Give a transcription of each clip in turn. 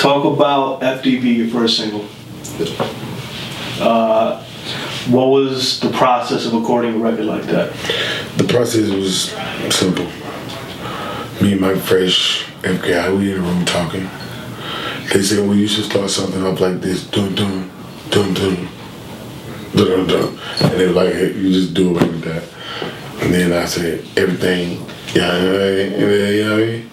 Talk about FDB, your first single. What was the process of recording a record like that? The process was simple. Me and my fresh FBI, we in the room talking. They said, well, you should start something up like this. Dun dun, dun dun, dun dun dun. And they were like, hey, you just do it like that. And then I said, everything, you know what I mean?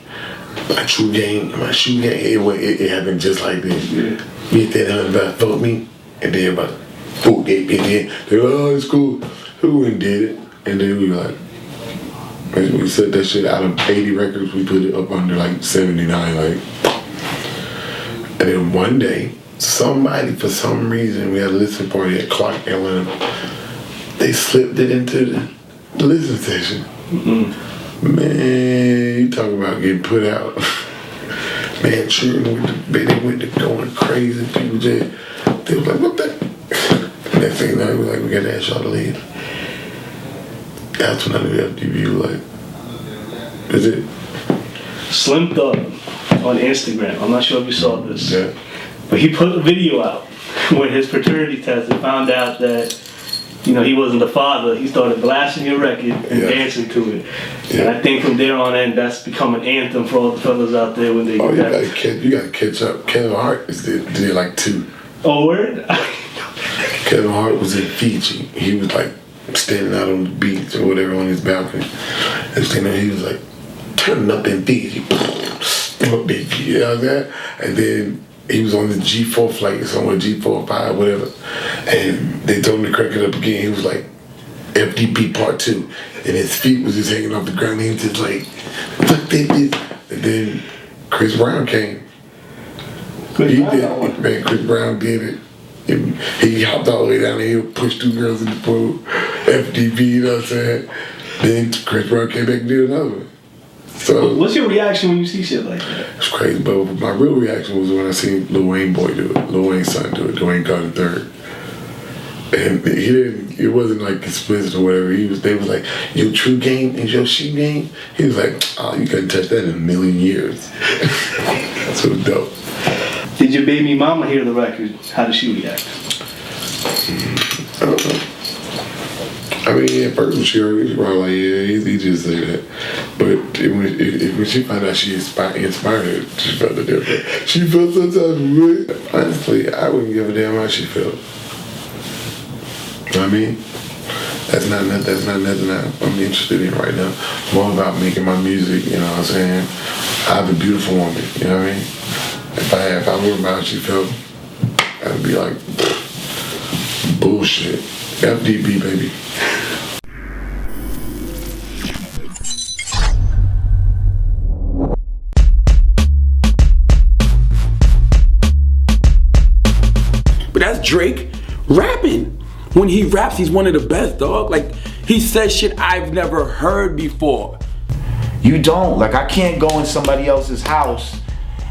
My shoe game, it happened just like this. Yeah. Me and that about felt me, and then about 4 days in, they were, oh, it's cool. Who went and did it? And then we were like, we set that shit out of 80 records, we put it up under like 79, like. And then one day, somebody, for some reason, we had a listening party at Clark, Atlanta. They slipped it into the listening station. Mm-hmm. Man, you talk about getting put out. Man, children went to going crazy. People just, they was like, what the? Next thing you know, we was like, we gotta ask y'all to leave. That's when I knew FDB was like, is it? Slim Thug on Instagram, I'm not sure if you saw this, Yeah. but he put a video out when his paternity test and found out that, you know, he wasn't the father. He started blasting your record and dancing to it. Yeah. And I think from there on in, that's become an anthem for all the fellas out there when they get that. You gotta catch up. Kevin Hart did like 2. Oh, word? Kevin Hart was in Fiji. He was like standing out on the beach or whatever on his balcony. And he was like turning up in Fiji. You know that? And then he was on the G4 flight somewhere, G4 or 5, whatever. And they told him to crank it up again. He was like, FDB part 2. And his feet was just hanging off the ground. He was just like, fuck this. And then Chris Brown came. Chris Brown did it. He hopped all the way down the hill, pushed 2 girls in the pool. FDB, you know what I'm saying? Then Chris Brown came back and did another one. So, what's your reaction when you see shit like that? It's crazy, but my real reaction was when I seen Lil Wayne boy do it, Lil Wayne's son do it, Dwayne Carter III. And it wasn't like explicit or whatever. They was like, your true game is your she game? He was like, oh, you couldn't touch that in a million years. That's so dope. Did your baby mama hear the record? How did she react? I don't know. I mean, at first she heard it, she was probably like, yeah, he just said that. But when she found out she inspired her, she felt the difference. She felt some type of way. Honestly, I wouldn't give a damn how she felt. You know what I mean? That's not nothing I'm interested in right now. More about making my music, you know what I'm saying? I have a beautiful woman, you know what I mean? If I were about how she felt, I'd be like, bullshit. FDB, baby. But that's Drake rapping. When he raps, he's one of the best, dog. Like, he says shit I've never heard before. You don't. Like, I can't go in somebody else's house,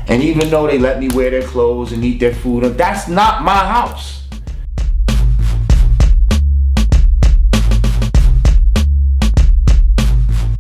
and even though they let me wear their clothes and eat their food, that's not my house.